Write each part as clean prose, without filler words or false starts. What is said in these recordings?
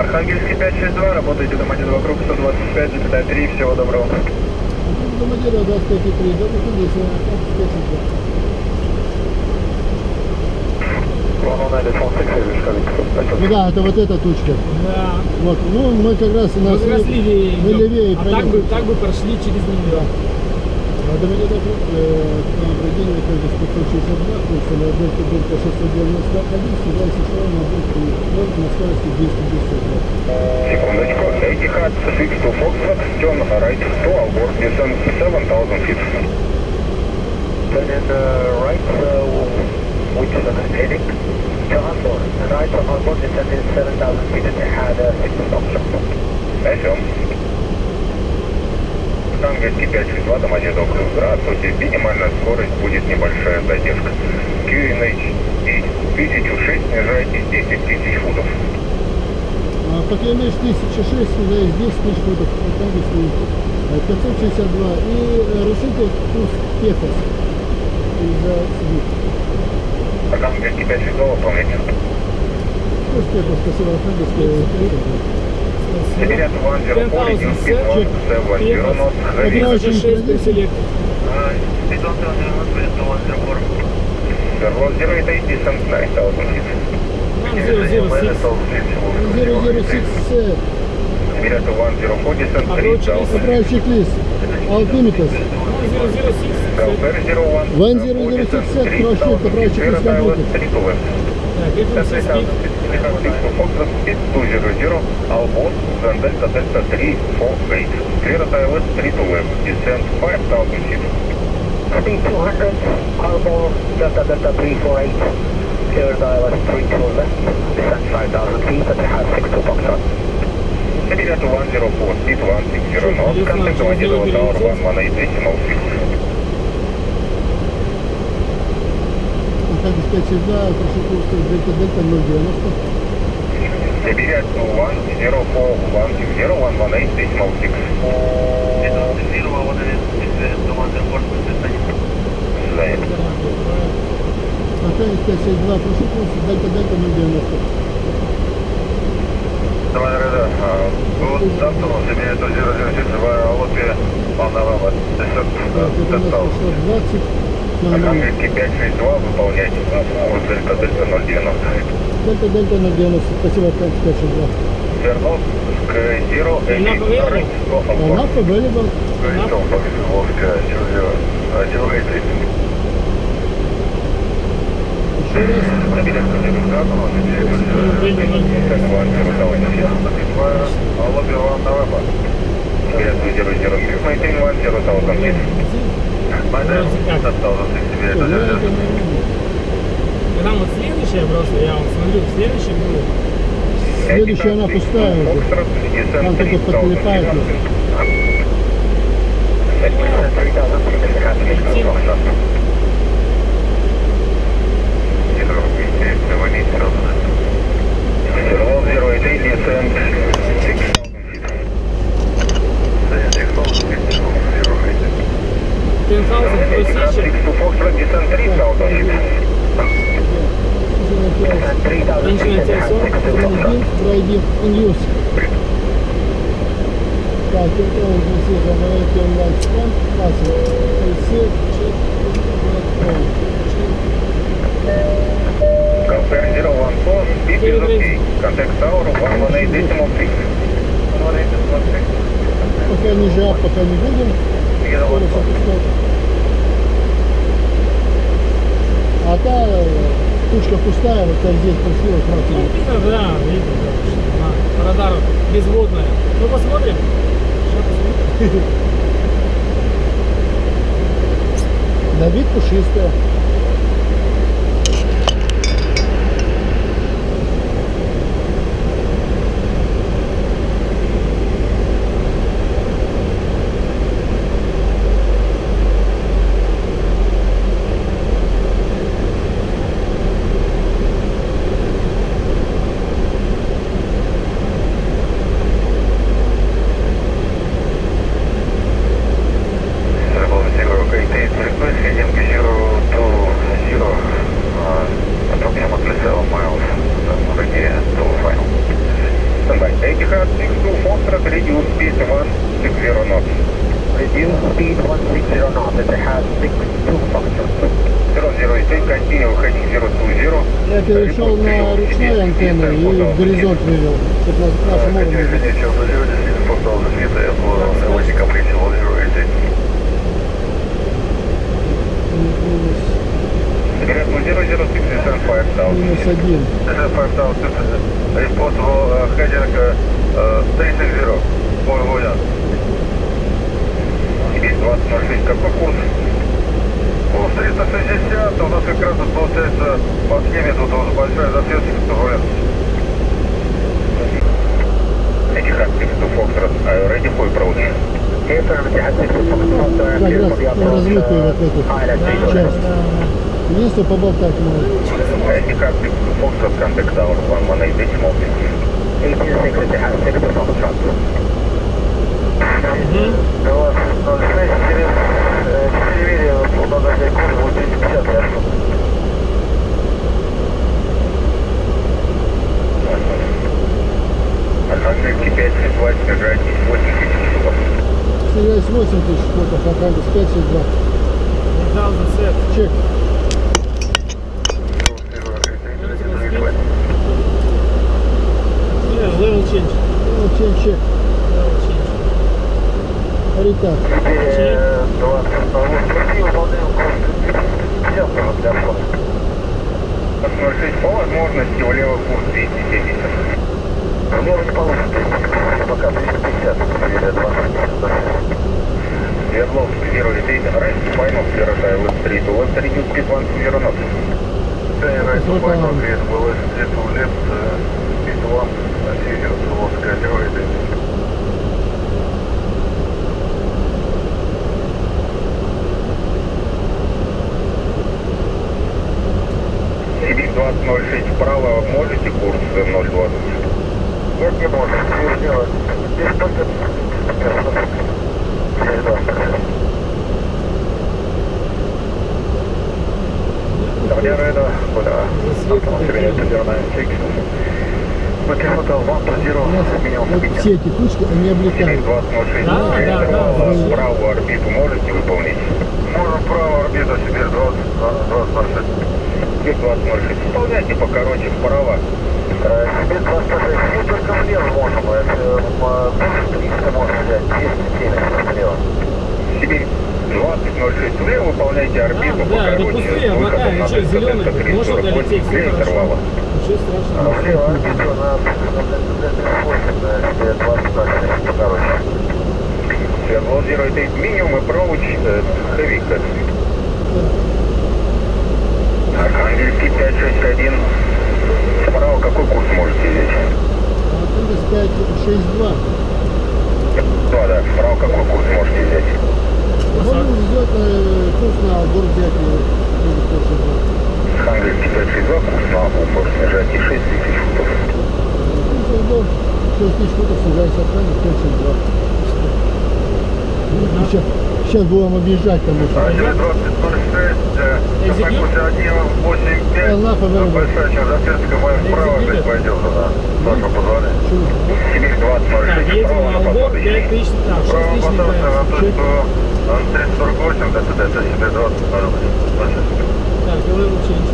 Архангельский 562, работайте Домодедово круг 125,3, всего доброго. Домодедово 25,3, добрый день, Архангельский 562. Ну да, это вот эта точка. Да. Вот, ну мы как раз Мы как раз левее мы идем. левее А так бы прошли через нее. А Домодедово круг определение как бы 162, то есть на дельта 691, сюда сошел на дельту на скорости 210. Секундочку, Etihad 62 Foxtrot, turn right to Albor, descent 7,000 feet. Turn in right, which is heading to Albor. Right to Albor, descent is 7,000 feet, Etihad 62 Foxtrot. Пойдем. Архангельский 562, Домодедово круг, здравствуйте. Минимальная скорость будет небольшая задержка. QNH и 1006, снижайтесь 10 тысяч футов. По QNH 1006, снижаясь 10 тысяч футов, Архангельский 562. И решите курс Пефос из-за Сибири. Архангельский 562, выполнение. Курс Пефос, спасибо, Архангельский. Сибирят 104, reduce speed 170 knots, heavy. Очень Speed Speed 170 knots, 08, descent 9,000 feet. 006. Сибирят 104, descent 3,000 feet. Approach checklist. Altimeters. 1006, set, approach checklist complete. Speed. Speed 200, Albor, then Delta 348. Clear ILS 3 to left, descent 5,000 feet. Speed 200, Albor, Delta 348, clear ILS 3 to left, descent 5,000 feet, and have 62 Foxtrot. Сибирят 104, speed 160 knots, contact Домодедово Tower 118, decimal 6. Архангельский 562, прошу курс Дельта 090. Сибирят 104, 160, 118, decimal 6. Занят. Архангельский 562, прошу курс Дельта 090. Давай, good afternoon, Сибирят 006, в Алопе, Панавава, descent 20. Архангельский 562, выполняйте курс Дельта 090. Дельта 090, спасибо, Архангельский 562. Вернул к Zero Enough available? Enough available. Там вот следующая просто, я вам смотрю, следующий будет. Следующая она пустая уже. Там только подклепает ее. Пройди in use. Так, это уже говорите онлайн-стрим. Confirm 014, speed is okay. Contact tower 118 decimal 6. Пока не жав, пока не будем. Скорость опускать. А та тучка пустая, вот как здесь пришли, вот Ну, смотрите. видно, да, видно, да. Радар безводная. Ну, посмотрим. Сейчас посмотрим. На вид пушистая. Heading to большой антенной и в горизонт вывел, чтобы на нашем уровне. Говорят, 006 descent 5000. Минус 1. Descent 5000, responsible heading 360. Point Сибирь 2006, какой курс? Курс 360, у нас как раз вот получается по схеме тут уже большая засветка турбулентность. Этих аспектов to Foxtrot, are you ready for approach? Как раз размытую вот эту часть. Единственное, поболтать может. Этих аспектов to Foxtrot, contact tower 118 decimal 6. 1860 to Foxtrot. 06 через 4 мили, надо взять курс, будет 250 ясно. Архангельский 562, снижайтесь 8000 футов. Снижаюсь 8000 футов, Архангельск 562. 1000 set. Чек. Level change. Чек. Level change. Ритак. Теперь 20. Мы выполняем курс 250 для входа. 06 по возможности, влево курс 270. Влево не получится, пока 350, перед 20. Свердловск 08, right final, zero left 3 to left, reduce speed 120 knots. Right to final, left 1, speed 1, Свердловская 08. Сибирь 2006 вправо, можете курс 020? Нет, не можем, не сделать. Здесь только... Здесь 20. Реда, куда? У нас вот все эти тучки, они облекают. 2006, Да. правую орбиту можете выполнить? Можем правую орбиту, Сибирь 2006. Сибирь 2006, выполняйте покороче вправо. Сибирь 2006, мы только влево можем, курс 300 можно взять, 270 влево. Сибирь 2006, влево выполняйте орбиту Да, это покороче. пустые облака, ничего, зеленый, может долететь, все хорошо. Ничего страшного. Влево орбиту на Сибирь 2006, покороче. Свердлов 08, минимум approach heavy cut. Архангельский 561. Справа какой курс можете взять? Архангельск 562. Да, справа какой курс можете взять? Можно взять курс на город взять. Архангельский 562, курс на упор, снижайте 6000 футов. 6000 футов снижается Архангельск 562. Сейчас будем объезжать, потому что... 2006, на курсе 185, большая чем засветка, моя вправо опять пойдет, да, вашего позволения. Сибирь 2006, Едем вправо на на Албор, посадочный. 5000, там, 6000 Вправо не посадочный, на нравится. точку 348, это Сибирь 20, Так, и level change.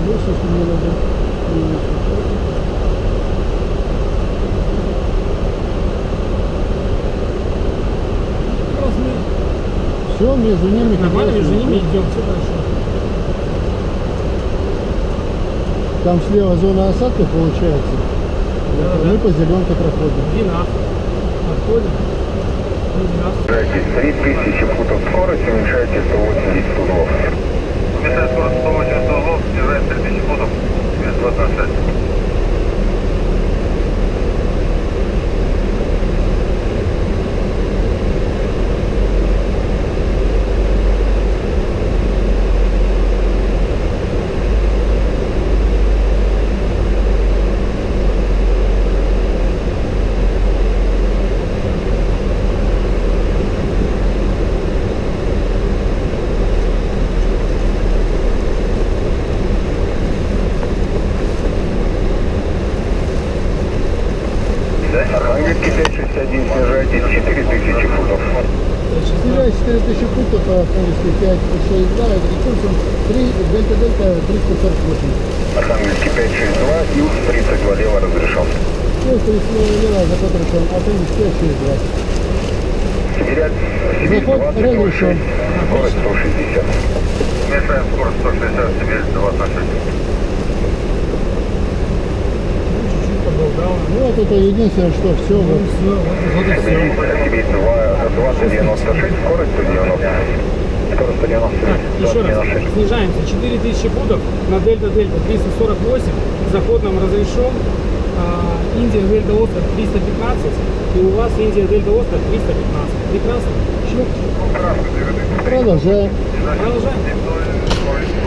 Плюс, если мне надо... Все, между ними... Нормально, между ними идем, все хорошо. Там слева зона осадка получается. Да. Мы по зеленке проходим. Вина. Отходим. Снижайте 3000 футов скорость, уменьшайте 180 узлов. Уменьшайте скорость 180 узлов, снижаем 3000 футов, без 26. 21 снижайтесь 4000 футов. Снижаясь 4000 футов, а Архангельский 562, это курсом 3, дельта-дельта 348. Архангельский 562, юг 32 лево разрешен. Ну, 32 лево, заход решен, Архангельский 562. Сибиряк, Заход разрешен. скорость 160. Мешаем скорость 160, Сибирь 26. Чуть-чуть поболтал. Вот это единственное, что все. Ну все, вот и все. Сибирь 2096, скорость 190. Скорость 190. Так, еще раз, снижаемся 4000 футов на дельта-дельта 348, заход нам разрешен, Индия дельта-остров 315, и у вас Индия дельта-остров 315. Прекрасно. Продолжаем. Продолжаем.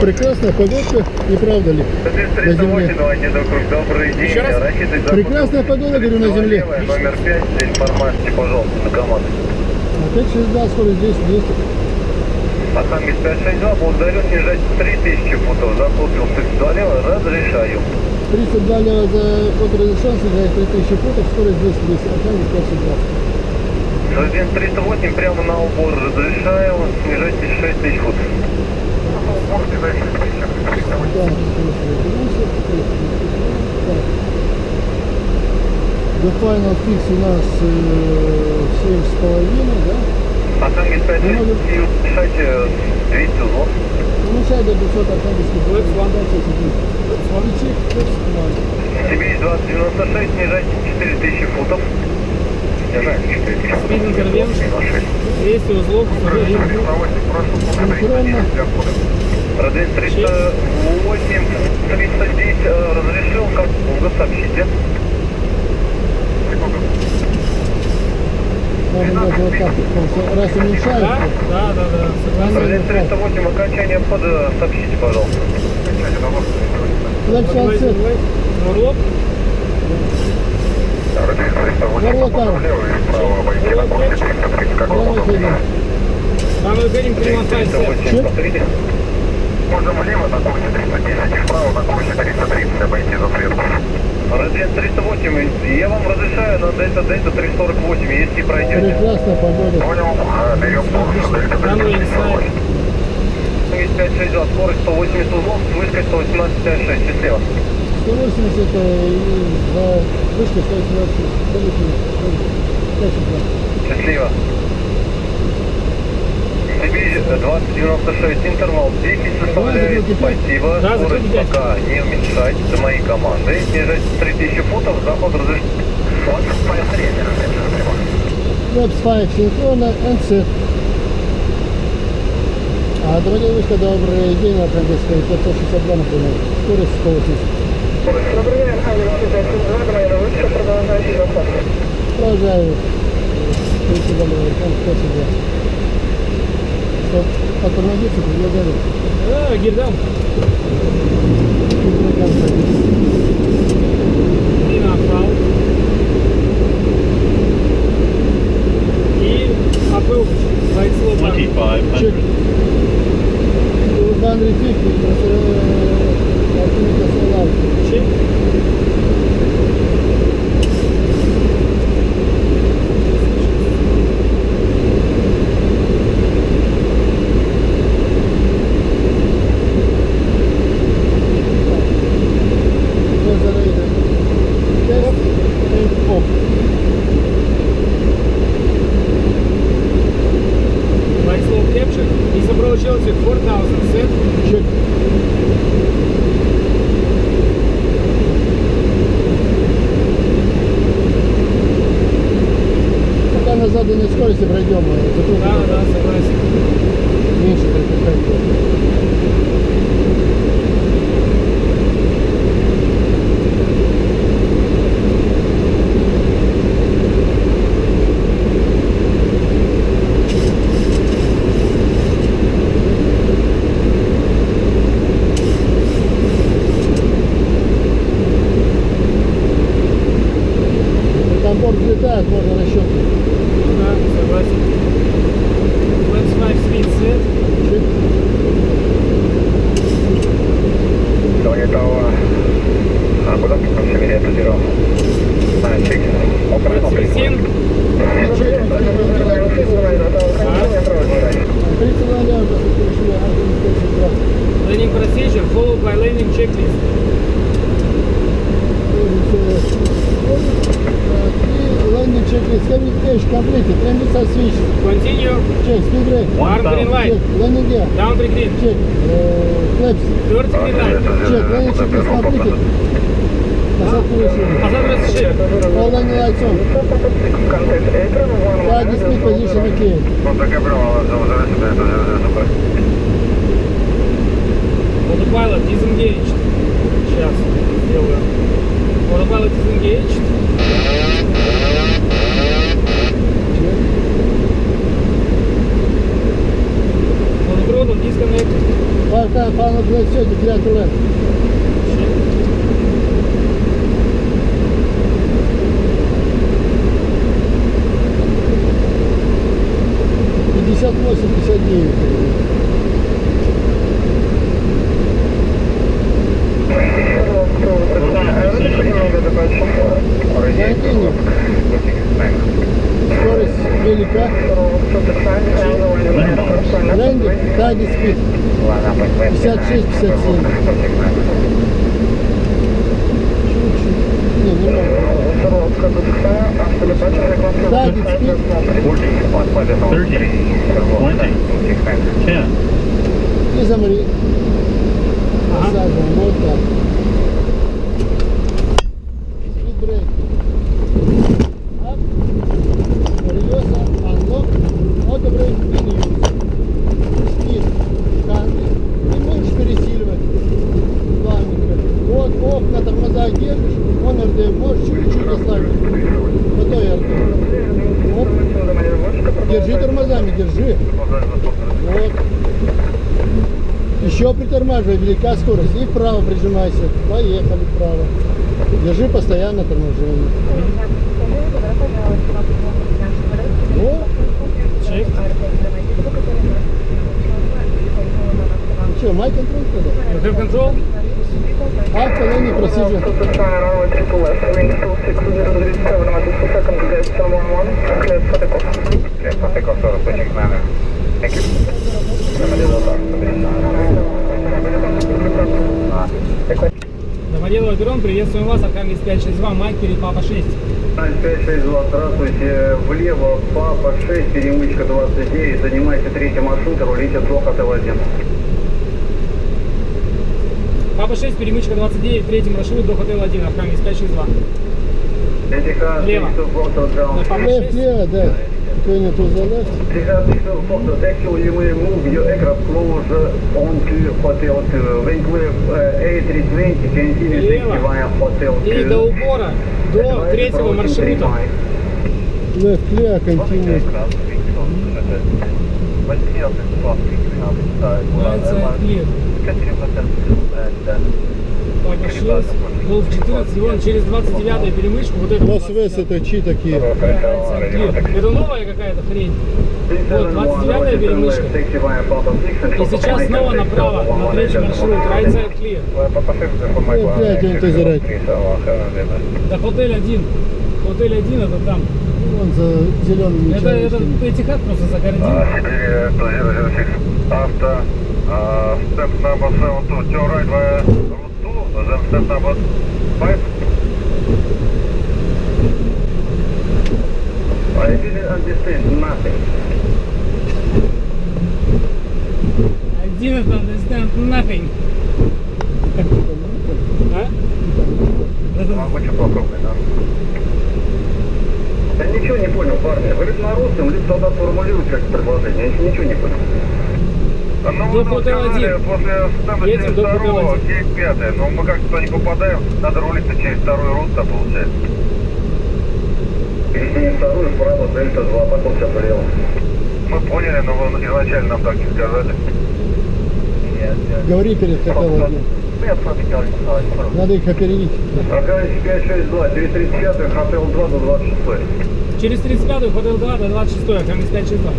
Прекрасная погодка, не правда ли? На земле. Добрый день. Еще раз. Прекрасная погода, говорю, на земле. Номер 5, для информации, пожалуйста, на команду. Опять через 2, скорость 10, 200. Архангельск 562, благодарю, снижать 3000 футов, заход 32 лево, разрешаю. 32 лево за ход разрешен, снижает 3000 футов, скорость 200, 200. Архангельск 562. Один 308, прямо на убор разрешаю, снижайте 6000 футов. До final fix у нас 7,5, да? Архангельск 562, решайте 200 узлов. Уменьшай до 200 Архангельский. Сибирь 2096, снижайте 4000 футов. Снижайте 4000 футов. Спид интервеншн, 200 узлов, Синхронно. Родвин 308, 310 разрешил, как долго сообщите. Можно даже вот так, потому что раз уменьшается, да, согласен. Родвин 308, окончание обхода сообщите, пожалуйста. дальше отсет. Орлов, Родвин 308, Горлокар. влево и вправо обойти на курсе 330, как Прямо удобно. ходим. там мы говорим Климатайся. 308, повторите. Можно влево на курсе 310 и вправо на курсе 330 обойти засветку. Родвин 308, я вам разрешаю на дельта-дельта 348, если пройдете. Прекрасная погода. Понял, берем курс дельта Runway inside. 562, скорость 180 узлов, вышка 118,6, счастливо. 180 это и за вышка 118. Счастливо. Сибирь 2096, интервал 10 составляет, спасибо. Да, Скорость закройте 5. пока не уменьшать, до моей команды. Снижать 3000 футов, заход разрешен. Flaps 5 синхронно, and set. Дорогие вышка, добрый день, Архангельская 562, например. Скорость 180. Добрый день, Архангельский 562, команда вышка, продолжающий заход. Продолжаю. 32 лево, Архангельск 562. Чтоб остановиться, предлагали. Гирдам. Лина отправ. И апыл. Light slow bar. 2500. Чек. Urban Refit, Артемика Солар. Чек. Light slow capture. He's approach altitude 4000 set. Чек. Пока на заданной скорости пройдем, Да, согласен. меньше только. Там борт взлетает, можно расчетить. Да, согласен. Flaps 5 speed set. Чек. Километрового. Куда? Сибирь 0. Чек. Висин. Landing procedure followed by landing checklist. Landing checklist, communication completed, landing switch, Continue. check, speed brake, Arm green light. check, landing gear, Down green. check, flaps, Third green light. check, landing checklist completed. Посадка решена. Посадка разрешена. All landing lights on. Target speed position okay. Autopilot disengaged. Сейчас сделаю. Autopilot disengaged. Autothrottle disconnected. Final blade set, clear to land. 58-59. Скорость велика. Лендинг, таргет спид 56-57. Чуть-чуть. Не, немного. Таргет спид 10. и замри. Посаживаем, вот так. Speed brake. Up. Reverse, unlock. Auto brake in use. Speed. Country. Не можешь пересиливать. Плавненько. Вот, оф, на тормозах держишь. Он РД. Можешь чуть-чуть ослабить. Вот то РД. Оп. Держи тормозами, держи. Вот. Еще притормаживай, велика скорость. И вправо прижимайся. Поехали вправо. Держи постоянно торможение. Вот. Check. Ну что, май контроль тогда? You have control? Автолейный процедур. Домоделов Аперон, приветствуем вас, Архангельск 562, Майк, перед Папа 6. 562, здравствуйте. Влево, Папа 6, перемычка 29. Занимайте третий маршрут, рулите до Хотел-1. Папа 6, перемычка 29, третий маршрут до Хотел 1, Архангельск 562. Лево. Папа Лев, 6. лево, да. Turn to the left. Actually, we move your aircraft closer onto Hotel 2. When clear A320, continue taxi via Hotel 2. И до упора, до третьего маршрута. Left, clear, continue. Нравится клир. Папа 6, Golf 14, и вон через 29-ю перемычку, вот эту. Лас-Вес это чьи такие? Это новая какая-то хрень. Вот, 29-я перемычка. И сейчас снова направо, на третий маршрут, right side clear. Опять он то зарать. До Хотель 1. Хотель 1 это там. Вон за зелеными Это Этихад просто загородил. After step number 7 to turn right via route 2, then step number 5. I didn't understand nothing. I didn't understand nothing. А? Могу что попробовать, да? Я ничего не понял, парни. Вы либо на русском, либо тогда сформулируйте как предложение. Я ничего не понял. До Хотел 1. Едем до Хотел 1. Кейп 5, но мы как-то туда не попадаем. Надо рулить-то через вторую руту, получается. Пересечение вторую, вправо, Дельта 2, потом все влево. Мы поняли, но вы изначально нам так не сказали. Говори перед Хотел 1. Надо их опередить. Архангельск 562, через 35-ю, Хотел 2 до 26. Через 35-ю, Хотел 2 до 26, Архангельск 562.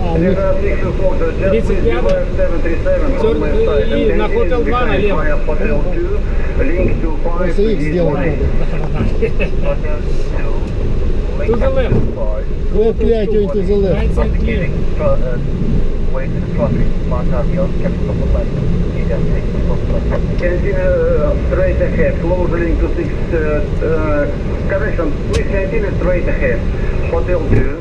А, у них 35-й. И на Хотел 2 налево. просто их сделать надо. To the left. Left clear, turn to the left. Right side clear. Wait for the traffic, smart avion, capital of light. Continue straight ahead, close link to 6, correction, please continue straight ahead. Hotel 2,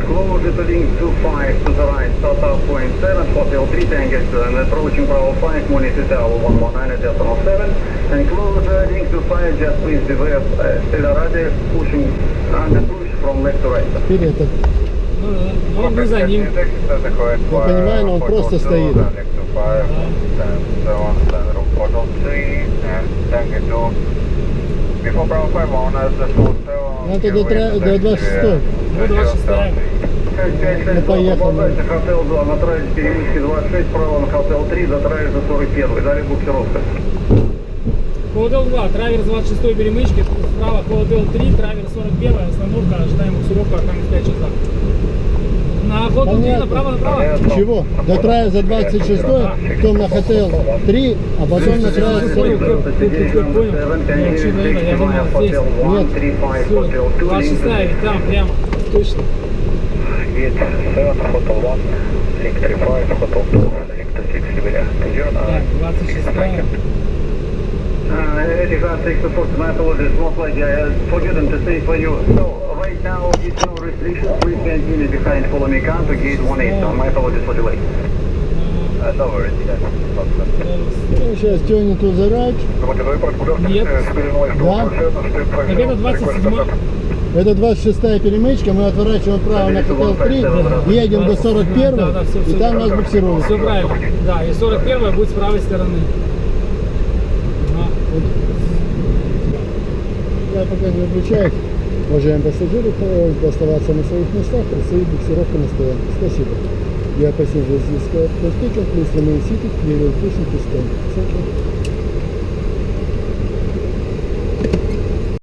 close to link 25 to the right, Total point 7, Hotel 3, Tango 2, and approaching Bravo 5, monitor Tower 119 at 7, and close link to 5, just please beware of accelerator pushing under push from left to right. Вперед. Ну, вы за ним. Я понимаю, но он просто стоит. Надо до 26. Ну, 26. Ну, поехал. Хотел 2, на травере перемычки 26, право на хотел 3, за траверс за 41, далее буксировка. Холодел 2, траверс 26 перемычки, справа Холодел 3, траверс 41, остановка, ожидаем буксировку, охранных 5 часов. На Холодел 3, направо. Чего? До трая за 26, потом на хотел 3, а потом на трая 40. Понял? Я что-то это, я думал здесь. Все, 26, ведь там прямо, точно. Gate 7, Hotel 1, link 35, Hotel 2, link to 6, Siberia. Так, 26. Etihad 6 my apologies, most likely I forget them to say for you. So, right now, it's no restrictions, please continue behind, follow me, come to gate 18, my apologies for delay. No worries, Ну, сейчас turn to the right. Нет. Да. Так это 27. Это 26-я перемычка, мы отворачиваем вправо на хотел 3, едем до 41, Да, все, и там нас буксируют. Все правильно. Да, и 41 будет с правой стороны. Я пока не выключаюсь. Уважаемые пассажиры, просьба оставаться на своих местах, предстоит буксировка на стоянке. Спасибо. Your passengers is please remain seated, clear your pushing to stand. Thank you.